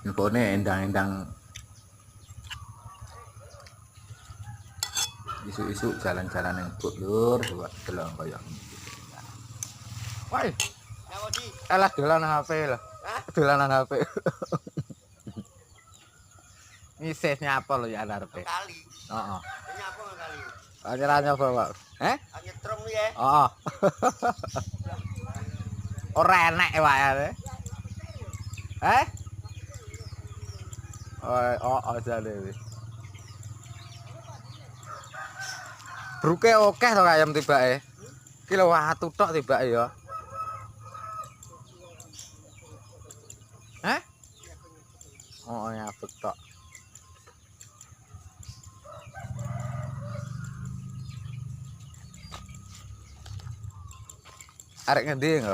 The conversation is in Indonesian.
Infone endang-endang isu-isu jalan-jalan yang lur buat delok koyo. Woi, alah dolanan HP lah. Dolanan HP. Ngisih nyapa lo ya arepe. Kali. Heeh. Nyapa kali. Ora nyoba, Pak. Heh? Nyetrum ya. Heeh. Ora enek wae. Eh? Oh, jane wis. Bruke akeh to ayam tibake. Ki lho watu tok tibake ya. Heh? Oh, nyabek tok. Arek ngendi engko?